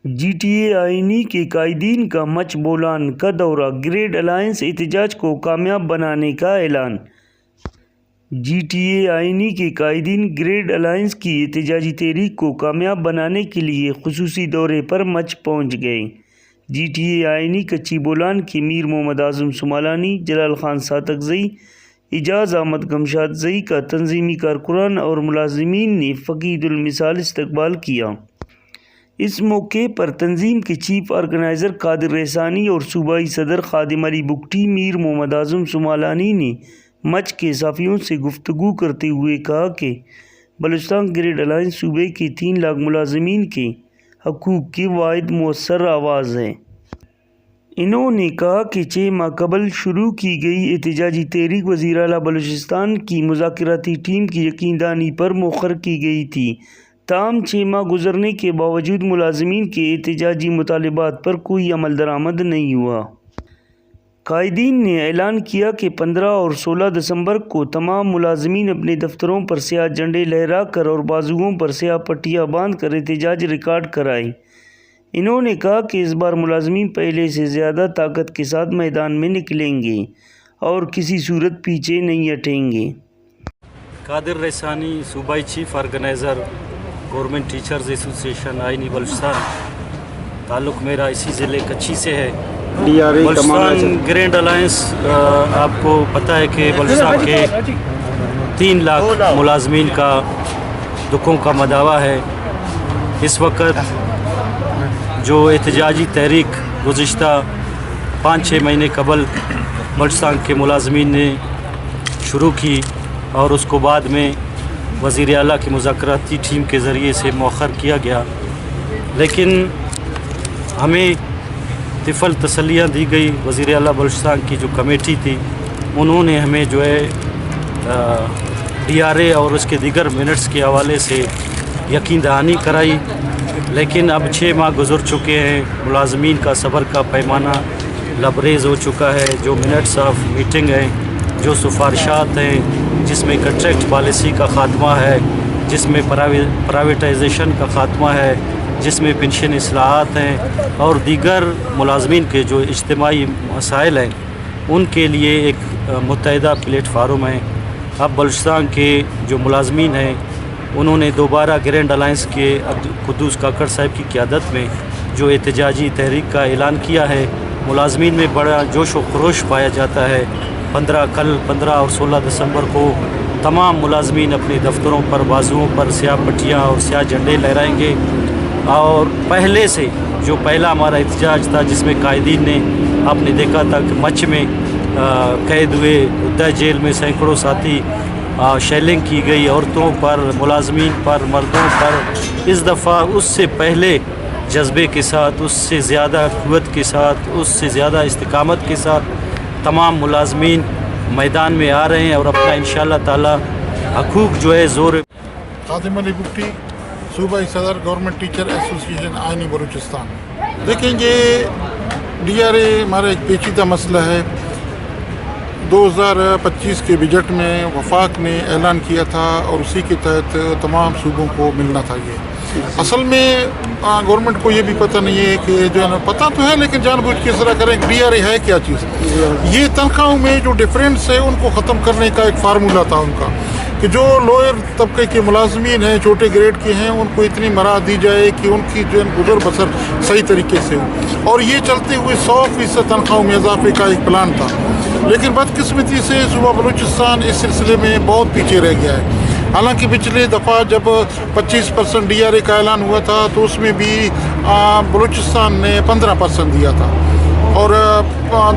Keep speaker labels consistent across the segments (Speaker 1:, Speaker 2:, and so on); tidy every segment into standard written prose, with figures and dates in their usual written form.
Speaker 1: G T A آئینی کے قائدین کا مچ بولان کا دورہ، گریڈ الائنس احتجاج کو کامیاب بنانے کا اعلان۔ جی ٹی اے آئینی کے قائدین گریڈ الائنس کی احتجاجی تحریک کو کامیاب بنانے کے لیے خصوصی دورے پر مچ پہنچ گئے۔ جی ٹی اے آئینی کچی بولان کے میر محمد اعظم سمالانی، جلال خان ساتکزئی، اعجاز احمد گمشادزئی کا تنظیمی کارکنان اور ملازمین نے فقید المثال استقبال کیا۔ اس موقع پر تنظیم کے چیف آرگنائزر قادر رحسانی اور صوبائی صدر خادم علی بگٹی میر محمد اعظم سمالانی نے مچ کے صحافیوں سے گفتگو کرتے ہوئے کہا کہ بلوچستان گریڈ الائنس صوبے کے 3 لاکھ ملازمین کے حقوق کی واحد مؤثر آواز ہے۔ انہوں نے کہا کہ 6 ماہ قبل شروع کی گئی احتجاجی تحریک وزیر اعلیٰ بلوچستان کی مذاکراتی ٹیم کی یقین دہانی پر مؤخر کی گئی تھی، تاہم 6 ماہ گزرنے کے باوجود ملازمین کے احتجاجی مطالبات پر کوئی عمل درآمد نہیں ہوا۔ قائدین نے اعلان کیا کہ 15 اور 16 دسمبر کو تمام ملازمین اپنے دفتروں پر سیاہ جھنڈے لہرا کر اور بازوؤں پر سیاہ پٹیاں باندھ کر احتجاج ریکارڈ کرائے۔ انہوں نے کہا کہ اس بار ملازمین پہلے سے زیادہ طاقت کے ساتھ میدان میں نکلیں گے اور کسی صورت پیچھے نہیں ہٹیں گے۔
Speaker 2: قادر رحسانی، صوبائی چیف آرگنائزر گورنمنٹ ٹیچرز ایسوسی ایشن آئینی بلوچستان، تعلق میرا اسی ضلع کچی سے ہے۔ بلوچستان گرینڈ الائنس، آپ کو پتہ ہے کہ بلوچستان کے 3 لاکھ ملازمین کا دکھوں کا مداوا ہے۔ اس وقت جو احتجاجی تحریک گزشتہ 5-6 مہینے قبل بلوچستان کے ملازمین نے شروع کی اور اس کو بعد میں وزیر اعلیٰ کی مذاکراتی ٹیم کے ذریعے سے مؤخر کیا گیا، لیکن ہمیں طفل تسلیاں دی گئی۔ وزیر اعلیٰ بلوچستان کی جو کمیٹی تھی انہوں نے ہمیں جو ہے ڈی آر اے اور اس کے دیگر منٹس کے حوالے سے یقین دہانی کرائی، لیکن اب 6 ماہ گزر چکے ہیں، ملازمین کا صبر کا پیمانہ لبریز ہو چکا ہے۔ جو منٹس آف میٹنگ ہیں، جو سفارشات ہیں، جس میں کنٹریکٹ پالیسی کا خاتمہ ہے، جس میں پرائیویٹائزیشن کا خاتمہ ہے، جس میں پنشن اصلاحات ہیں اور دیگر ملازمین کے جو اجتماعی مسائل ہیں، ان کے لیے ایک متحدہ پلیٹ فارم ہے۔ اب بلوچستان کے جو ملازمین ہیں انہوں نے دوبارہ گرینڈ الائنس کے قدوس کاکڑ صاحب کی قیادت میں جو احتجاجی تحریک کا اعلان کیا ہے، ملازمین میں بڑا جوش و خروش پایا جاتا ہے۔ 15 اور 16 دسمبر کو تمام ملازمین اپنے دفتروں پر بازوؤں پر سیاہ پٹیاں اور سیاہ جھنڈے لہرائیں گے، اور پہلے سے جو پہلا ہمارا احتجاج تھا جس میں قائدین نے آپ نے دیکھا تھا کہ مچ میں قید ہوئے، ادا جیل میں سینکڑوں ساتھی، شیلنگ کی گئی عورتوں پر، ملازمین پر، مردوں پر، اس دفعہ اس سے پہلے جذبے کے ساتھ، اس سے زیادہ قوت کے ساتھ، اس سے زیادہ استقامت کے ساتھ تمام ملازمین میدان میں آ رہے ہیں اور اپنا انشاءاللہ تعالی حقوق جو ہے زور۔
Speaker 3: خادم علی بگٹی، صوبائی صدر گورنمنٹ ٹیچر ایسوسی ایشن آئینی بلوچستان۔ دیکھیں یہ ڈی آر اے ہمارا ایک پیچیدہ مسئلہ ہے۔ 2025 کے بجٹ میں وفاق نے اعلان کیا تھا اور اسی کے تحت تمام صوبوں کو ملنا تھا۔ یہ اصل میں گورنمنٹ کو یہ بھی پتہ نہیں ہے کہ جو ہے نا، پتہ تو ہے لیکن جان بوجھ کے اس طرح کریں کہ ڈی آر اے ہے کیا چیز۔ یہ تنخواہوں میں جو ڈفرینس ہے ان کو ختم کرنے کا ایک فارمولہ تھا ان کا، کہ جو لوئر طبقے کے ملازمین ہیں، چھوٹے گریڈ کے ہیں، ان کو اتنی مراحت دی جائے کہ ان کی جو گزر بسر صحیح طریقے سے ہو، اور یہ چلتے ہوئے 100% تنخواہوں میں اضافے کا ایک پلان تھا۔ لیکن بدقسمتی سے صوبہ بلوچستان اس سلسلے میں بہت پیچھے رہ گیا ہے۔ حالانکہ پچھلے دفعہ جب 25% ڈی آر اے کا اعلان ہوا تھا تو اس میں بھی بلوچستان نے 15% دیا تھا اور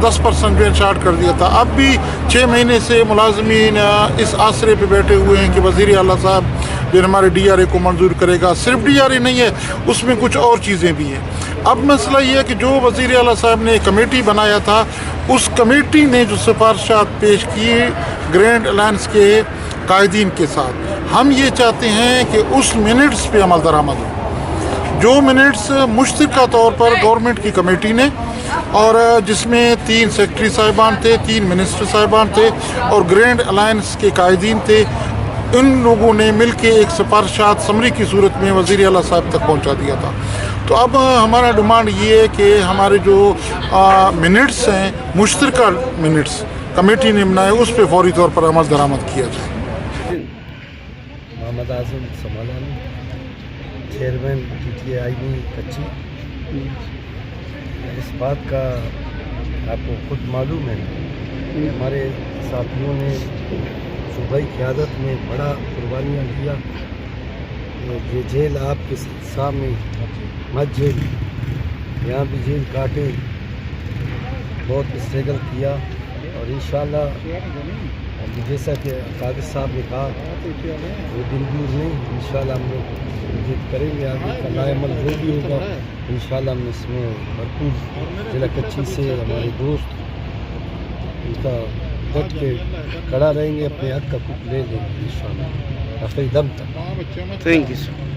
Speaker 3: 10% جو شارٹ کر دیا تھا۔ اب بھی 6 مہینے سے ملازمین اس آسرے پہ بیٹھے ہوئے ہیں کہ وزیر اعلیٰ صاحب جو ہمارے ڈی آر اے کو منظور کرے گا۔ صرف ڈی آر اے نہیں ہے، اس میں کچھ اور چیزیں بھی ہیں۔ اب مسئلہ یہ ہے کہ جو وزیر اعلیٰ صاحب نے کمیٹی بنایا تھا، اس کمیٹی نے جو سفارشات پیش کی گرینڈ الائنس کے قائدین کے ساتھ، ہم یہ چاہتے ہیں کہ اس منٹس پہ عمل درآمد ہو، جو منٹس مشترکہ طور پر گورنمنٹ کی کمیٹی نے، اور جس میں 3 سیکرٹری صاحبان تھے، 3 منسٹر صاحبان تھے اور گرینڈ الائنس کے قائدین تھے، ان لوگوں نے مل کے ایک سفارشات سمری کی صورت میں وزیر اعلیٰ صاحب تک پہنچا دیا تھا. تو اب ہمارا ڈیمانڈ یہ ہے کہ ہمارے جو منٹس ہیں مشترکہ منٹس کمیٹی نے بنائے اس پہ فوری طور پر عمل درآمد کیا جائے.
Speaker 4: محمد اعظم سمالانی چیئرمین PTI آئینی کچی. اس بات کا آپ کو خود معلوم ہے کہ ہمارے ساتھیوں نے صوبائی قیادت میں بڑا قربانیاں لیا. یہ جیل آپ کے سامنے مت جیل یہاں بھی جیل کاٹے بہت اسٹرگل کیا اور انشاءاللہ جیسا کہ قادر صاحب نے کہا وہ دن دور نہیں. انشاءاللہ ہم لوگ امید کریں گے آگے کا نیا عمل جو بھی ہوگا انشاءاللہ ہم اس میں بھرپور ضلع کچی سے ہمارے دوست ان کا ڈٹ کے کھڑا رہیں گے, اپنے حق کا کچھ لے لیں گے انشاءاللہ آخری دم تک.
Speaker 1: Thank you sir.